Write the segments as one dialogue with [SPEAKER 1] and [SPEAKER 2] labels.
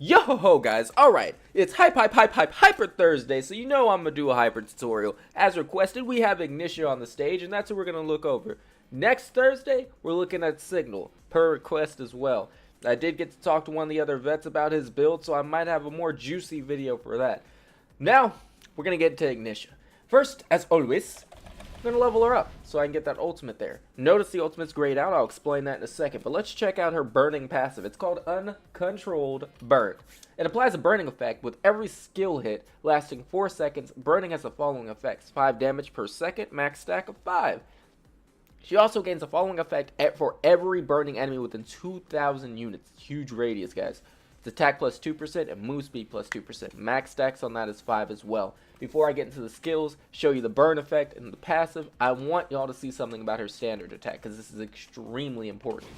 [SPEAKER 1] Yo-ho-ho, guys. Alright, it's Hyper Thursday, so you know I'm gonna do a hyper tutorial. As requested, we have Ignitia on the stage, and that's what we're gonna look over. Next Thursday, we're looking at Signal, per request as well. I did get to talk to one of the other vets about his build, so I might have a more juicy video for that. Now, we're gonna get into Ignitia. First, as always, I'm gonna level her up so I can get that ultimate there. Notice the ultimate's grayed out. I'll explain that in a second, but let's check out her burning passive. It's called Uncontrolled Burn. It applies a burning effect with every skill hit lasting 4 seconds. Burning has the following effects: 5 damage per second, max stack of 5. She also gains the following effect for every burning enemy within 2,000 units. Huge radius, guys. It's attack plus 2% and move speed plus 2%. Max stacks on that is 5 as well. Before I get into the skills, show you the burn effect and the passive, I want y'all to see something about her standard attack, because this is extremely important.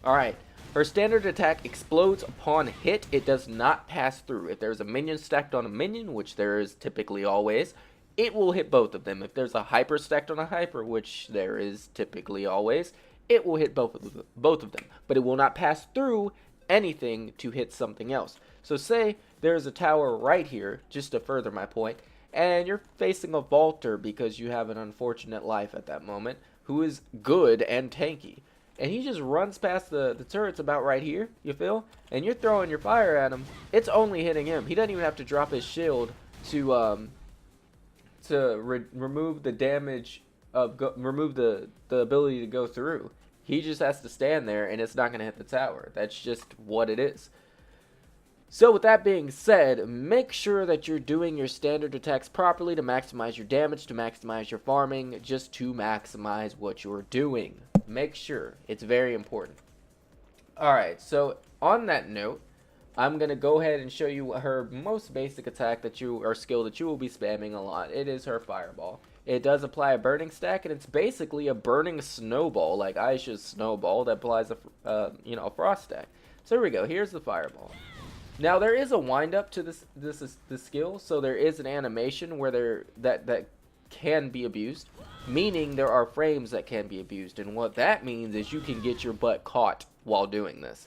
[SPEAKER 1] Alright, her standard attack explodes upon hit. It does not pass through. If there's a minion stacked on a minion, which there is typically always, it will hit both of them. If there's a hyper stacked on a hyper, which there is typically always, it will hit both of them. But it will not pass through anything to hit something else. So say there's a tower right here, just to further my point, and you're facing a vaulter because you have an unfortunate life at that moment, who is good and tanky. And he just runs past the turrets about right here, you feel? And you're throwing your fire at him. It's only hitting him. He doesn't even have to drop his shield to remove the damage remove the ability to go through. He just has to stand there, and it's not going to hit the tower. That's just what it is. So with that being said, make sure that you're doing your standard attacks properly to maximize your damage, to maximize your farming, just to maximize what you're doing. Make sure. It's very important. Alright, so on that note, I'm going to go ahead and show you her most basic attack or skill that you will be spamming a lot. It is her Fireball. It does apply a burning stack, and it's basically a burning snowball, like Aisha's snowball, that applies a frost stack. So here we go. Here's the Fireball. Now there is a wind up to this skill, so there is an animation where that can be abused, meaning there are frames that can be abused, and what that means is you can get your butt caught while doing this.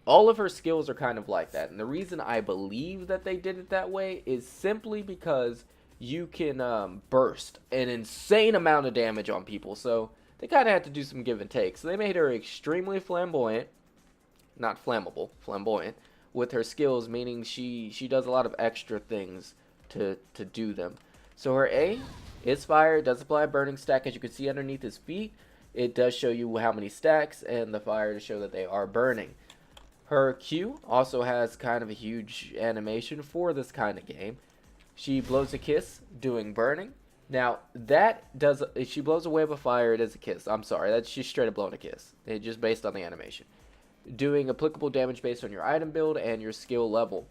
[SPEAKER 1] All of her skills are kind of like that, and the reason I believe that they did it that way is simply because you can burst an insane amount of damage on people, so they kind of had to do some give and take. So they made her extremely flamboyant, not flammable, flamboyant, with her skills, meaning she does a lot of extra things to do them. So her A is fire. It does apply a burning stack, as you can see underneath his feet. It does show you how many stacks, and the fire to show that they are burning. Her Q also has kind of a huge animation for this kind of game. She blows a kiss, doing burning. Now, if she blows a wave of fire, it is a kiss. I'm sorry, she's straight up blowing a kiss. It's just based on the animation. Doing applicable damage based on your item build and your skill level.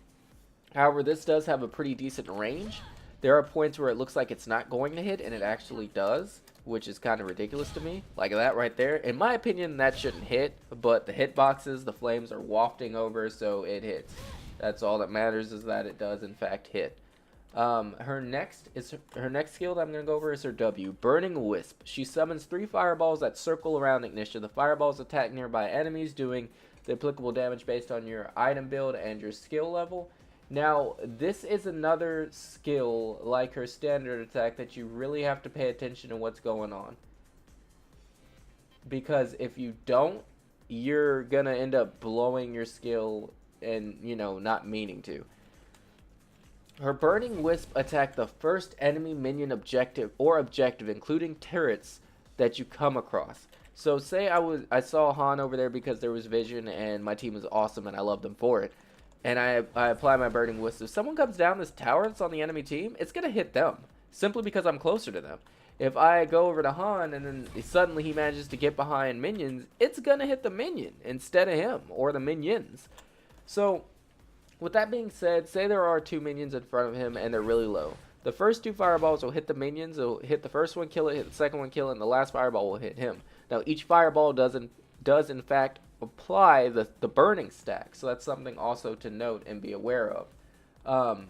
[SPEAKER 1] However, this does have a pretty decent range. There are points where it looks like it's not going to hit, and it actually does, which is kind of ridiculous to me. Like that right there. In my opinion, that shouldn't hit, but the hitboxes, the flames are wafting over, so it hits. That's all that matters, is that it does in fact hit. Her next skill that I'm going to go over is her W, Burning Wisp. She summons 3 fireballs that circle around Ignitia. The fireballs attack nearby enemies, doing the applicable damage based on your item build and your skill level. Now, this is another skill, like her standard attack, that you really have to pay attention to what's going on. Because if you don't, you're going to end up blowing your skill and, not meaning to. Her Burning Wisp attack the first enemy minion objective, including turrets, that you come across. So say I saw Han over there because there was vision and my team is awesome and I love them for it. And I apply my Burning Wisp. If someone comes down this tower that's on the enemy team, it's going to hit them, simply because I'm closer to them. If I go over to Han and then suddenly he manages to get behind minions, it's going to hit the minion instead of him, or the minions. So with that being said, say there are 2 minions in front of him and they're really low. The first 2 fireballs will hit the minions. It'll hit the first one, kill it, hit the second one, kill it, and the last fireball will hit him. Now each fireball does in fact apply the burning stack, so that's something also to note and be aware of.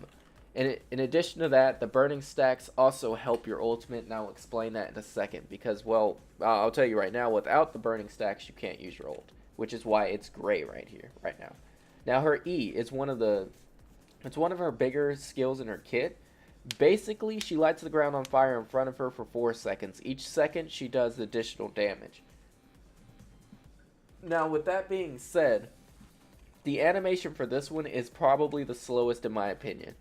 [SPEAKER 1] In addition to that, the burning stacks also help your ultimate, and I'll explain that in a second, because, well, I'll tell you right now, without the burning stacks you can't use your ult, which is why it's gray right here, right now. Now her E is one of her bigger skills in her kit. Basically, she lights the ground on fire in front of her for 4 seconds. Each second, she does additional damage. Now, with that being said, the animation for this one is probably the slowest in my opinion.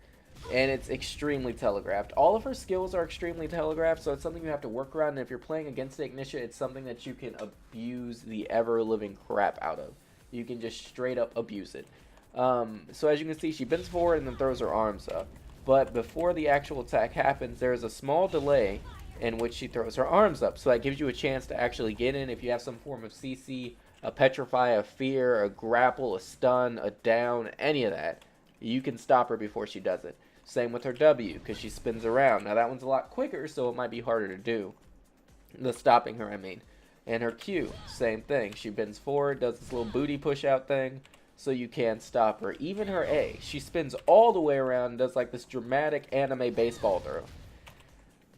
[SPEAKER 1] And it's extremely telegraphed. All of her skills are extremely telegraphed, so it's something you have to work around. And if you're playing against Ignitia, it's something that you can abuse the ever-living crap out of. You can just straight up abuse it. So as you can see, she bends forward and then throws her arms up. But before the actual attack happens, there is a small delay in which she throws her arms up. So that gives you a chance to actually get in if you have some form of CC, a petrify, a fear, a grapple, a stun, a down, any of that. You can stop her before she does it. Same with her W, because she spins around. Now that one's a lot quicker, so it might be harder to do. The stopping her, I mean. And her Q, same thing. She bends forward, does this little booty push out thing, so you can stop her. Even her A, she spins all the way around and does like this dramatic anime baseball throw.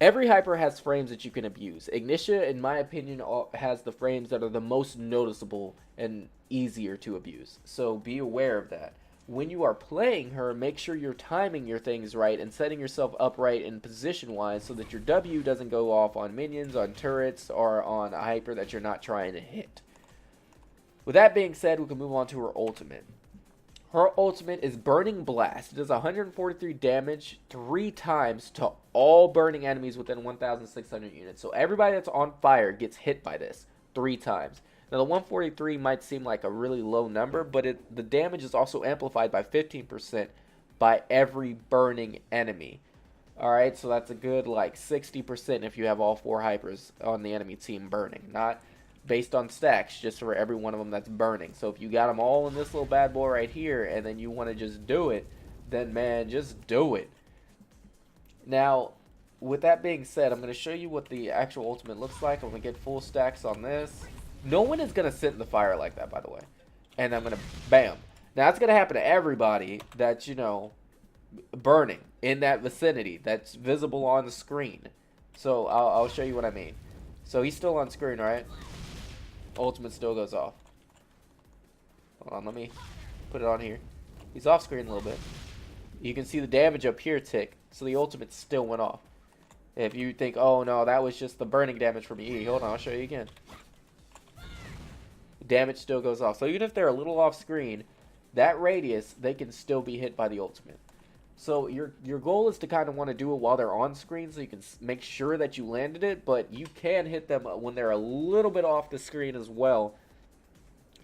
[SPEAKER 1] Every hyper has frames that you can abuse. Ignitia, in my opinion, has the frames that are the most noticeable and easier to abuse. So be aware of that. When you are playing her, make sure you're timing your things right and setting yourself up right in position-wise so that your W doesn't go off on minions, on turrets, or on a hyper that you're not trying to hit. With that being said, we can move on to her ultimate. Her ultimate is Burning Blast. It does 143 damage 3 times to all burning enemies within 1,600 units. So everybody that's on fire gets hit by this 3 times. Now, the 143 might seem like a really low number, but the damage is also amplified by 15% by every burning enemy. Alright, so that's a good, like, 60% if you have all 4 hypers on the enemy team burning. Not based on stacks, just for every one of them that's burning. So if you got them all in this little bad boy right here, and then you want to just do it, then, man, just do it. Now, with that being said, I'm going to show you what the actual ultimate looks like. I'm going to get full stacks on this. No one is going to sit in the fire like that, by the way. And I'm going to, bam. Now, it's going to happen to everybody that's, you know, burning in that vicinity. That's visible on the screen. So, I'll show you what I mean. So, he's still on screen, right? Ultimate still goes off. Hold on, let me put it on here. He's off screen a little bit. You can see the damage up here tick. So, the ultimate still went off. If you think, oh, no, that was just the burning damage from E. Hold on, I'll show you again. Damage still goes off. So even if they're a little off screen, that radius, they can still be hit by the ultimate. So your goal is to kind of want to do it while they're on screen so you can make sure that you landed it, but you can hit them when they're a little bit off the screen as well,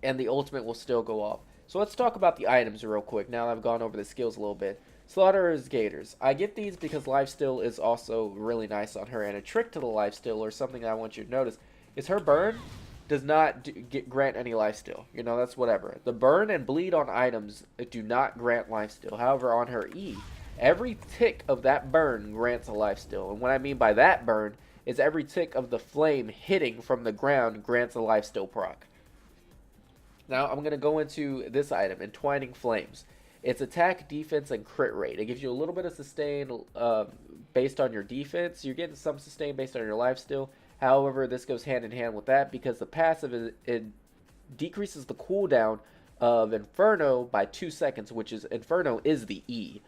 [SPEAKER 1] and the ultimate will still go off. So let's talk about the items real quick now that I've gone over the skills a little bit. Slaughterer's Gators. I get these because lifesteal is also really nice on her, and a trick to the lifesteal, or something that I want you to notice, is her burn does not grant any lifesteal. You know, that's whatever. The burn and bleed on items do not grant lifesteal. However, on her E, every tick of that burn grants a lifesteal. And what I mean by that burn is every tick of the flame hitting from the ground grants a lifesteal proc. Now, I'm going to go into this item, Entwining Flames. It's attack, defense, and crit rate. It gives you a little bit of sustain based on your defense. You're getting some sustain based on your lifesteal. However, this goes hand in hand with that because the passive, it decreases the cooldown of Inferno by 2 seconds, which is, Inferno is the E.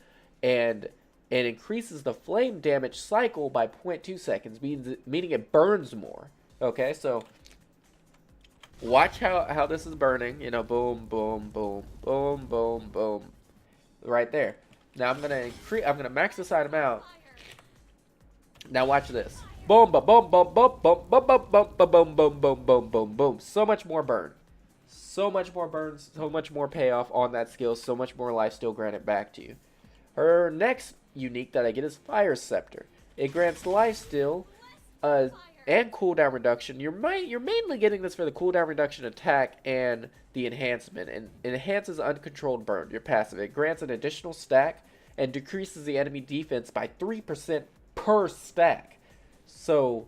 [SPEAKER 1] And it increases the flame damage cycle by 0.2 seconds, meaning it burns more. Okay, so watch how this is burning. You know, boom, boom, boom, boom, boom, boom. Right there. Now I'm gonna max this item out. Now watch this. Boom, boom, boom, boom, boom, boom, boom, boom, boom, boom, boom, boom, boom, boom, boom. So much more burn. So much more burn, so much more payoff on that skill, so much more lifesteal granted back to you. Her next unique that I get is Fire Scepter. It grants lifesteal and cooldown reduction. You're mainly getting this for the cooldown reduction attack and the enhancement. And it enhances uncontrolled burn, your passive. It grants an additional stack and decreases the enemy defense by 3% per stack. So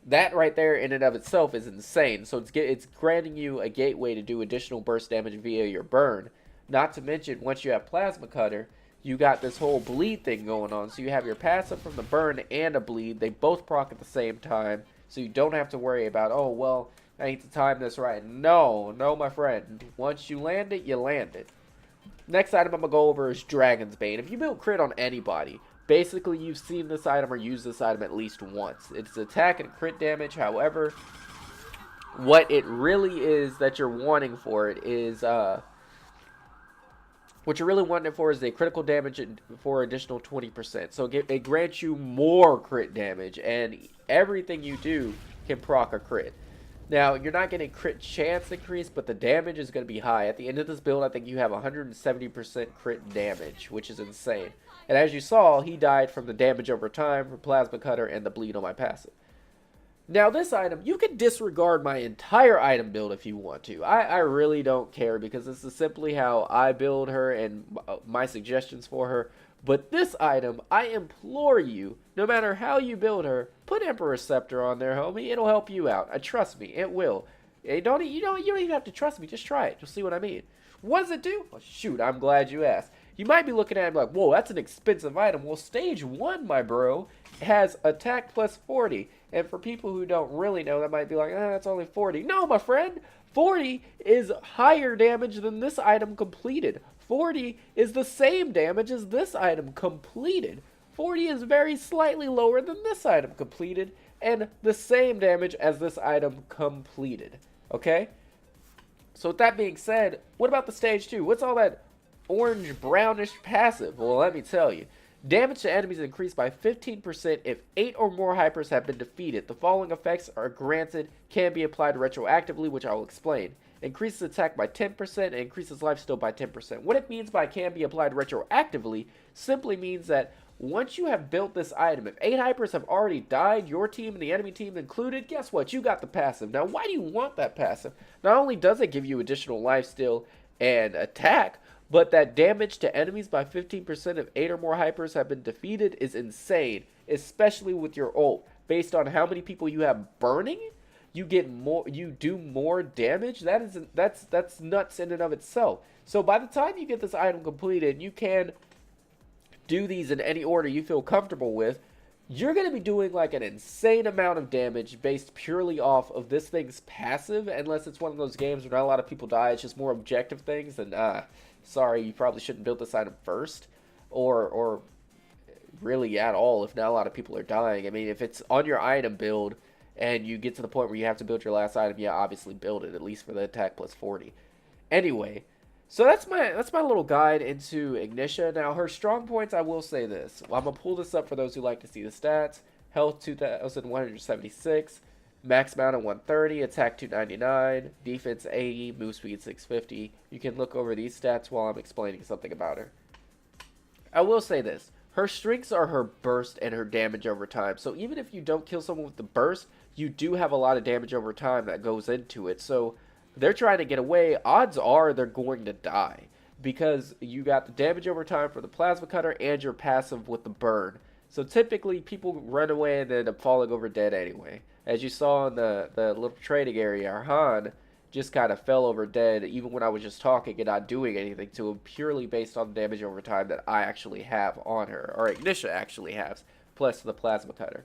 [SPEAKER 1] that right there in and of itself is insane. So it's granting you a gateway to do additional burst damage via your burn. Not to mention, once you have Plasma Cutter, you got this whole bleed thing going on. So you have your passive from the burn and a bleed. They both proc at the same time. So you don't have to worry about, oh, well, I need to time this right. No, my friend. Once you land it, you land it. Next item I'm going to go over is Dragon's Bane. If you build crit on anybody, basically you've seen this item or used this item at least once. It's attack and crit damage. However, what it really is that you're wanting for it is, what you're really wanting it for is the critical damage for additional 20%. So it grants you more crit damage, and everything you do can proc a crit. Now, you're not getting crit chance increase, but the damage is going to be high. At the end of this build, I think you have 170% crit damage, which is insane. And as you saw, he died from the damage over time, from Plasma Cutter, and the bleed on my passive. Now, this item, you can disregard my entire item build if you want to. I really don't care, because this is simply how I build her and my suggestions for her. But this item, I implore you, no matter how you build her, put Emperor's Scepter on there, homie. It'll help you out. Trust me, it will. You don't even have to trust me. Just try it. You'll see what I mean. What does it do? Oh, shoot, I'm glad you asked. You might be looking at it like, whoa, that's an expensive item. Well, stage 1, my bro, has attack plus 40. And for people who don't really know, that might be like, that's only 40. No, my friend, 40 is higher damage than this item completed. 40 is the same damage as this item completed. 40 is very slightly lower than this item completed, and the same damage as this item completed. Okay? So with that being said, what about the stage 2? What's all that orange brownish passive? Well, let me tell you. Damage to enemies increased by 15% if 8 or more hypers have been defeated. The following effects are granted, can be applied retroactively, which I will explain. Increases attack by 10% and increases lifesteal by 10%. What it means by can be applied retroactively simply means that once you have built this item, if 8 hypers have already died, your team and the enemy team included, guess what? You got the passive. Now, why do you want that passive? Not only does it give you additional lifesteal and attack, but that damage to enemies by 15% if 8 or more hypers have been defeated is insane, especially with your ult. Based on how many people you have burning, you get more, you do more damage. That's nuts in and of itself. So by the time you get this item completed, you can do these in any order you feel comfortable with. You're going to be doing like an insane amount of damage based purely off of this thing's passive, unless it's one of those games where not a lot of people die. It's just more objective things, and sorry, you probably shouldn't build this item first, or really at all if not a lot of people are dying. I mean, if it's on your item build and you get to the point where you have to build your last item, yeah, obviously build it, at least for the attack plus 40. Anyway, so that's my little guide into Ignitia. Now, her strong points, I will say this. I'm going to pull this up for those who like to see the stats. Health 2,176, max mount at 130, attack 299, defense 80, move speed 650. You can look over these stats while I'm explaining something about her. I will say this. Her strengths are her burst and her damage over time. So even if you don't kill someone with the burst, you do have a lot of damage over time that goes into it. So they're trying to get away. Odds are they're going to die, because you got the damage over time for the Plasma Cutter and your passive with the burn. So typically people run away and end up falling over dead anyway. As you saw in the little trading area, Arhan just kind of fell over dead even when I was just talking and not doing anything to him, purely based on the damage over time that I actually have on her, or Ignitia actually has, plus the Plasma Cutter.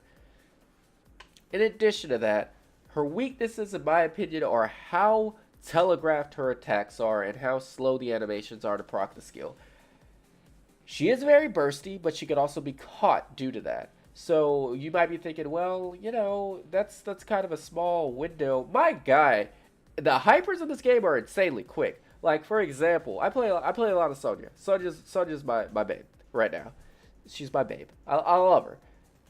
[SPEAKER 1] In addition to that, her weaknesses, in my opinion, are how telegraphed her attacks are and how slow the animations are to proc the skill. She is very bursty, but she could also be caught due to that. So you might be thinking, well, you know, that's kind of a small window. My guy, the hypers in this game are insanely quick. Like, for example, I play a lot of Sonya. Sonya's my babe right now. She's my babe. I love her.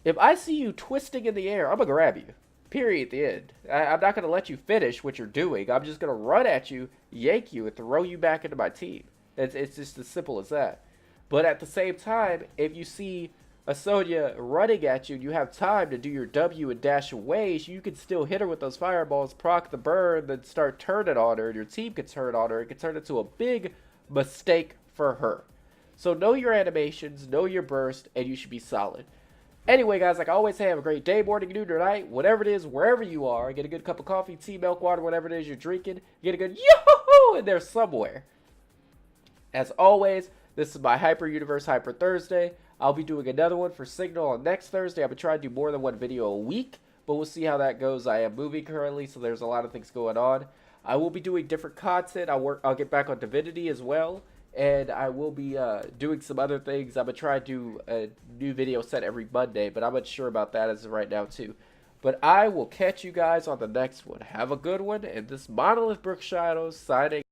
[SPEAKER 1] If I see you twisting in the air, I'm going to grab you. Period, at the end. I'm not going to let you finish what you're doing. I'm just going to run at you, yank you, and throw you back into my team. It's just as simple as that. But at the same time, if you see a Sonya running at you and you have time to do your W and dash away, you can still hit her with those fireballs, proc the burn, then start turning on her, and your team can turn on her. It can turn into a big mistake for her. So know your animations, know your burst, and you should be solid. Anyway, guys, like I always say, have a great day, morning, noon, or night, whatever it is, wherever you are. Get a good cup of coffee, tea, milk, water, whatever it is you're drinking. Get a good yo-ho-ho in there somewhere. As always, this is my Hyper Universe Hyper Thursday. I'll be doing another one for Signal on next Thursday. I'll be trying to do more than one video a week. but we'll see how that goes. I am moving currently, so there's a lot of things going on. I will be doing different content. I'll get back on Divinity as well, and I will be doing some other things. I'm gonna try to do a new video set every Monday, but I'm not sure about that as of right now too. But I will catch you guys on the next one. Have a good one, and this Monolith Brook Shadows signing.